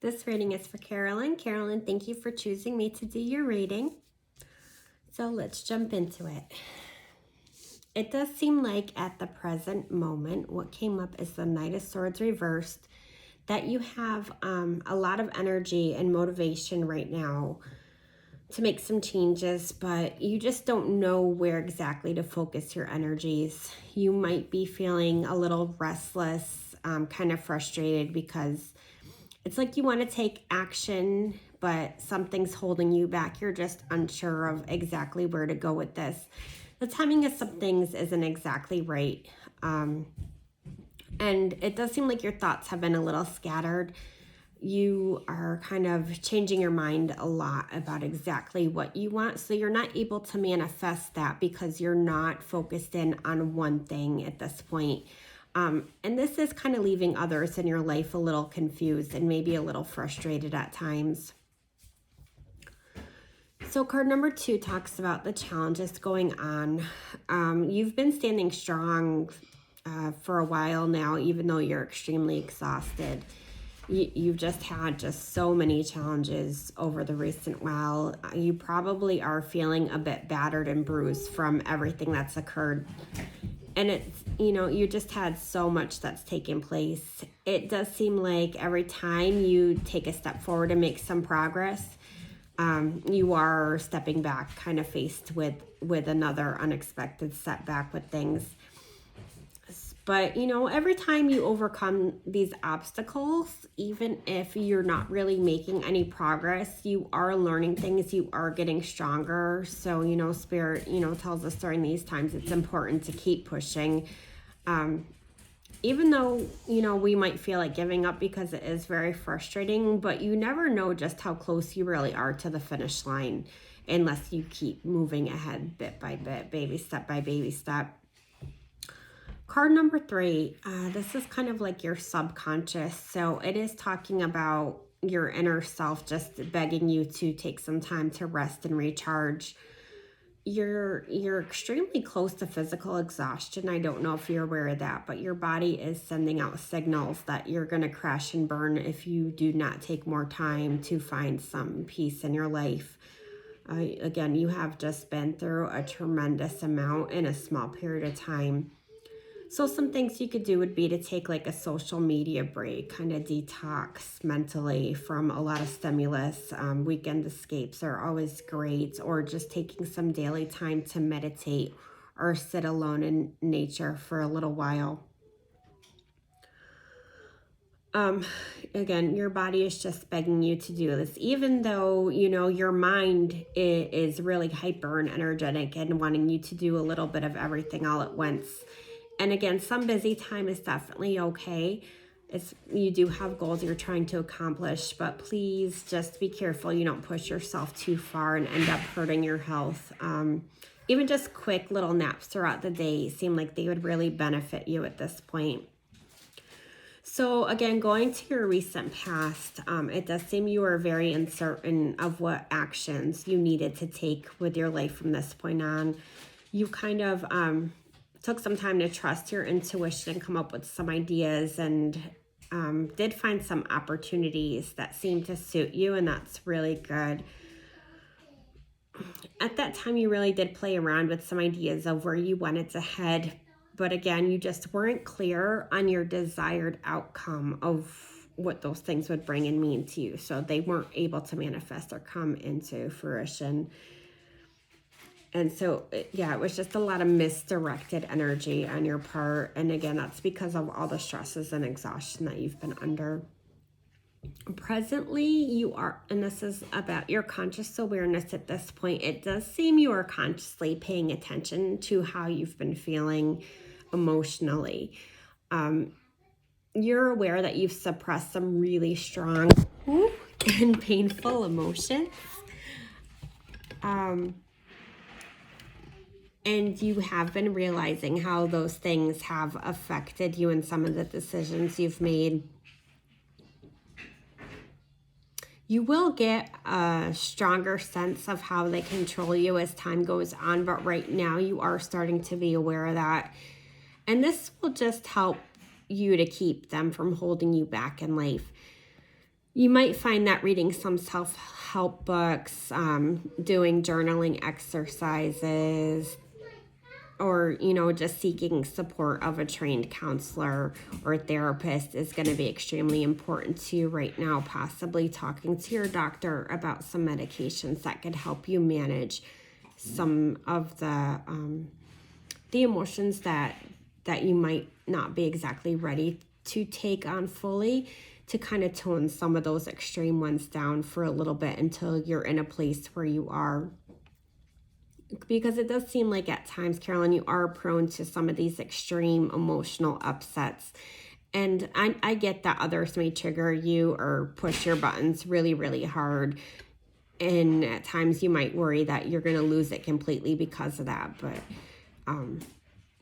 This reading is for Carolyn. Carolyn, thank you for choosing me to do your reading. So let's jump into it. It does seem like at the present moment, what came up is the Knight of Swords reversed, that you have a lot of energy and motivation right now to make some changes, but you just don't know where exactly to focus your energies. You might be feeling a little restless, kind of frustrated because it's like you want to take action, but something's holding you back. You're just unsure of exactly where to go with this. The timing of some things isn't exactly right. And it does seem like your thoughts have been a little scattered. You are kind of changing your mind a lot about exactly what you want. So you're not able to manifest that because you're not focused in on one thing at this point. And this is kind of leaving others in your life a little confused and maybe a little frustrated at times. So card number 2 talks about the challenges going on. You've been standing strong for a while now, even though you're extremely exhausted. You've just had so many challenges over the recent while. You probably are feeling a bit battered and bruised from everything that's occurred. And it's, you just had so much that's taken place. It does seem like every time you take a step forward and make some progress, you are stepping back, kind of faced with another unexpected setback with things. But, every time you overcome these obstacles, even if you're not really making any progress, you are learning things, you are getting stronger. So, Spirit, tells us during these times it's important to keep pushing. Even though, we might feel like giving up because it is very frustrating, but you never know just how close you really are to the finish line unless you keep moving ahead bit by bit, baby step by baby step. Card number 3, this is kind of like your subconscious. So it is talking about your inner self just begging you to take some time to rest and recharge. You're extremely close to physical exhaustion. I don't know if you're aware of that, but your body is sending out signals that you're going to crash and burn if you do not take more time to find some peace in your life. Again, you have just been through a tremendous amount in a small period of time. So some things you could do would be to take like a social media break, kind of detox mentally from a lot of stimulus. Weekend escapes are always great, or just taking some daily time to meditate or sit alone in nature for a little while. Again, your body is just begging you to do this, even though, your mind is really hyper and energetic and wanting you to do a little bit of everything all at once. And again, some busy time is definitely okay. You do have goals you're trying to accomplish, but please just be careful you don't push yourself too far and end up hurting your health. Even just quick little naps throughout the day seem like they would really benefit you at this point. So again, going to your recent past, it does seem you are very uncertain of what actions you needed to take with your life from this point on. You kind of took some time to trust your intuition and come up with some ideas, and did find some opportunities that seem to suit you, and that's really good. At that time, you really did play around with some ideas of where you wanted to head, but again, you just weren't clear on your desired outcome of what those things would bring and mean to you, so they weren't able to manifest or come into fruition. And so, yeah, it was just a lot of misdirected energy on your part. And again, that's because of all the stresses and exhaustion that you've been under. Presently, you are, and this is about your conscious awareness at this point, it does seem you are consciously paying attention to how you've been feeling emotionally. You're aware that you've suppressed some really strong and painful emotions. And you have been realizing how those things have affected you in some of the decisions you've made. You will get a stronger sense of how they control you as time goes on, but right now you are starting to be aware of that. And this will just help you to keep them from holding you back in life. You might find that reading some self-help books, doing journaling exercises, or, just seeking support of a trained counselor or therapist is going to be extremely important to you right now. Possibly talking to your doctor about some medications that could help you manage some of the emotions that you might not be exactly ready to take on fully, to kind of tone some of those extreme ones down for a little bit until you're in a place where you are. Because it does seem like at times, Carolyn, you are prone to some of these extreme emotional upsets. And I get that others may trigger you or push your buttons really, really hard. And at times you might worry that you're going to lose it completely because of that. But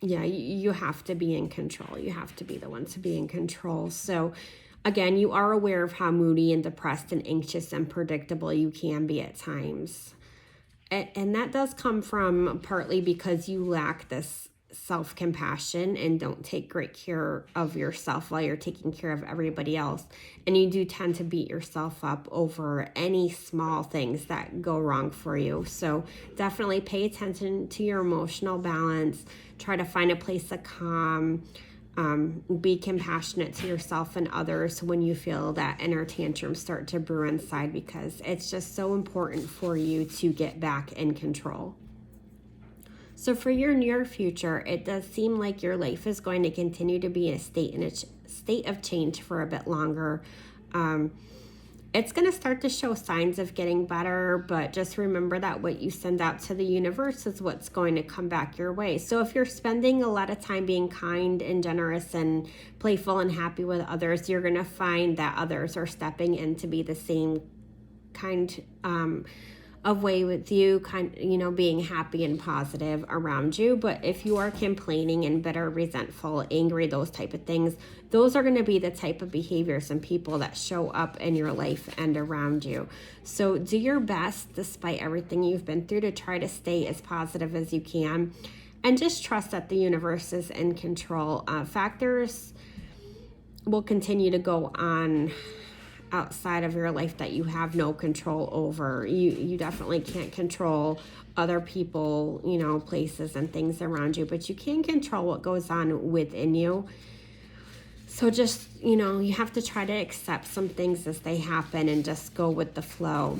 yeah, you have to be in control. You have to be the one to be in control. So again, you are aware of how moody and depressed and anxious and predictable you can be at times. And that does come from partly because you lack this self-compassion and don't take great care of yourself while you're taking care of everybody else. And you do tend to beat yourself up over any small things that go wrong for you. So definitely pay attention to your emotional balance. Try to find a place of calm. Be compassionate to yourself and others when you feel that inner tantrums start to brew inside, because it's just so important for you to get back in control. So for your near future, it does seem like your life is going to continue to be in a state of change for a bit longer. It's going to start to show signs of getting better, but just remember that what you send out to the universe is what's going to come back your way. So if you're spending a lot of time being kind and generous and playful and happy with others, you're going to find that others are stepping in to be the same kind of way with you, being happy and positive around you. But if you are complaining and bitter, resentful, angry, those type of things, those are going to be the type of behaviors and people that show up in your life and around you. So do your best, despite everything you've been through, to try to stay as positive as you can, and just trust that the universe is in control. Factors will continue to go on outside of your life that you have no control over. You definitely can't control other people, places and things around you, but you can control what goes on within you. So just, you have to try to accept some things as they happen and just go with the flow.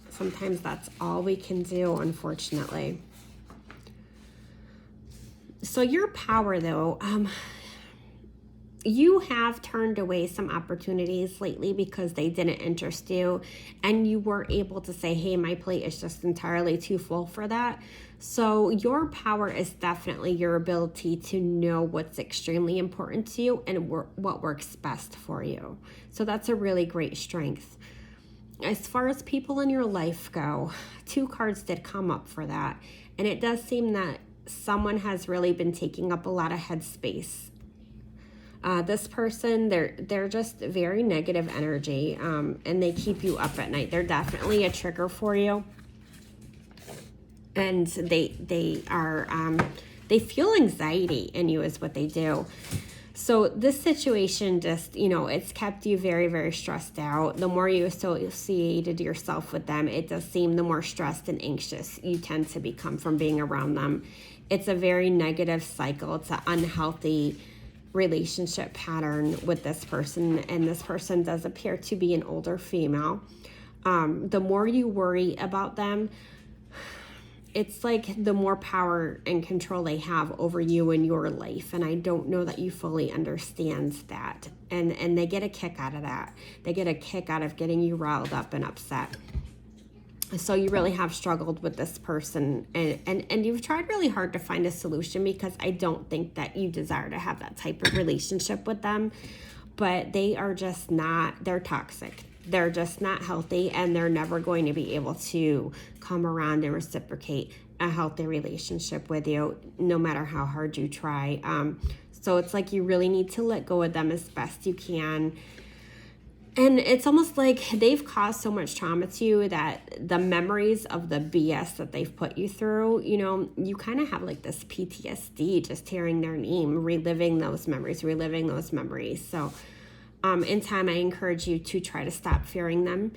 Sometimes that's all we can do, unfortunately. So your power, though, you have turned away some opportunities lately because they didn't interest you, and you were able to say, hey, my plate is just entirely too full for that. So your power is definitely your ability to know what's extremely important to you and what works best for you. So that's a really great strength. As far as people in your life go, 2 cards did come up for that, and it does seem that someone has really been taking up a lot of headspace. This person, they're just very negative energy, and they keep you up at night. They're definitely a trigger for you, and they feel anxiety in you is what they do. So this situation just, it's kept you very, very stressed out. The more you associated yourself with them, it does seem the more stressed and anxious you tend to become from being around them. It's a very negative cycle. It's an unhealthy relationship pattern with this person, and this person does appear to be an older female. The more you worry about them, it's like the more power and control they have over you and your life, and I don't know that you fully understand that, and they get a kick out of that. They get a kick out of getting you riled up and upset. So you really have struggled with this person, and you've tried really hard to find a solution, because I don't think that you desire to have that type of relationship with them, but they are just not, they're toxic. They're just not healthy, and they're never going to be able to come around and reciprocate a healthy relationship with you, no matter how hard you try. So it's like you really need to let go of them as best you can. And it's almost like they've caused so much trauma to you that the memories of the BS that they've put you through, you kind of have like this PTSD just hearing their name, reliving those memories. So In time, I encourage you to try to stop fearing them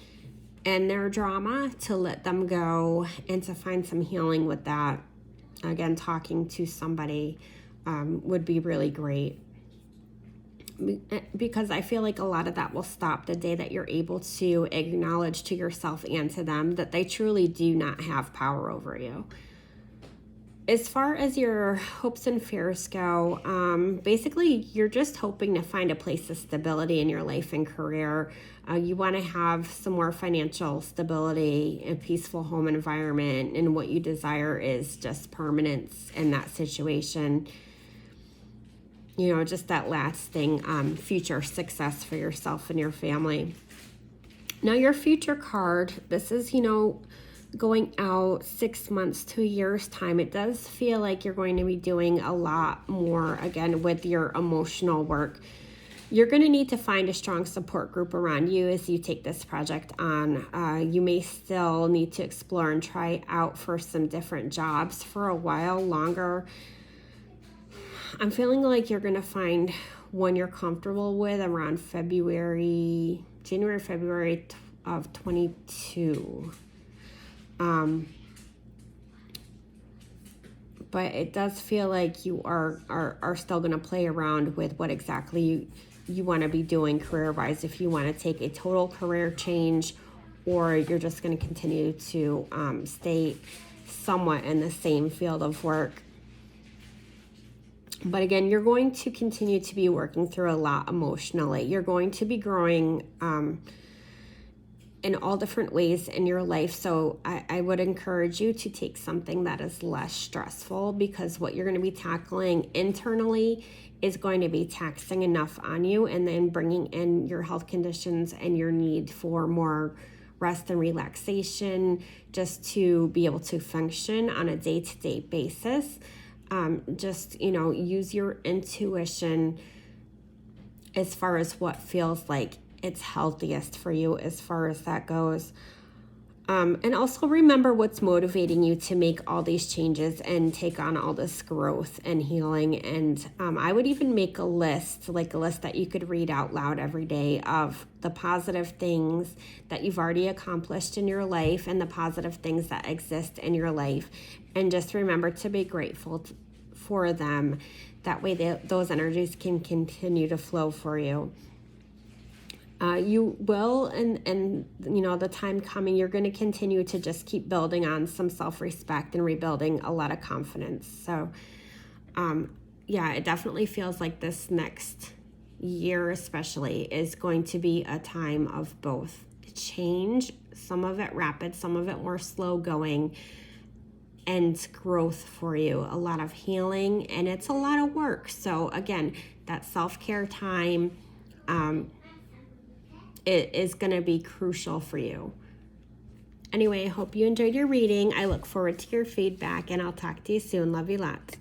and their drama, to let them go and to find some healing with that. Again, talking to somebody would be really great, because I feel like a lot of that will stop the day that you're able to acknowledge to yourself and to them that they truly do not have power over you. As far as your hopes and fears go, basically you're just hoping to find a place of stability in your life and career. You want to have some more financial stability, a peaceful home environment, and what you desire is just permanence in that situation. You know, just that lasting future success for yourself and your family. Now, your future card, this is, going out 6 months to a year's time. It does feel like you're going to be doing a lot more, again, with your emotional work. You're going to need to find a strong support group around you as you take this project on. You may still need to explore and try out for some different jobs for a while longer. I'm feeling like you're going to find one you're comfortable with around January, February of 22. But it does feel like you are still going to play around with what exactly you want to be doing career-wise, if you want to take a total career change, or you're just going to continue to stay somewhat in the same field of work. But again, you're going to continue to be working through a lot emotionally. You're going to be growing in all different ways in your life. So I would encourage you to take something that is less stressful, because what you're going to be tackling internally is going to be taxing enough on you, and then bringing in your health conditions and your need for more rest and relaxation just to be able to function on a day-to-day basis. Use your intuition as far as what feels like it's healthiest for you as far as that goes. And also remember what's motivating you to make all these changes and take on all this growth and healing. And I would even make a list that you could read out loud every day of the positive things that you've already accomplished in your life and the positive things that exist in your life. And just remember to be grateful for them. That way those energies can continue to flow for you. You will, and the time coming, you're going to continue to just keep building on some self-respect and rebuilding a lot of confidence. So, it definitely feels like this next year especially is going to be a time of both change, some of it rapid, some of it more slow going, and growth for you, a lot of healing, and it's a lot of work. So again, that self-care time, it is going to be crucial for you. Anyway, I hope you enjoyed your reading. I look forward to your feedback, and I'll talk to you soon. Love you lots.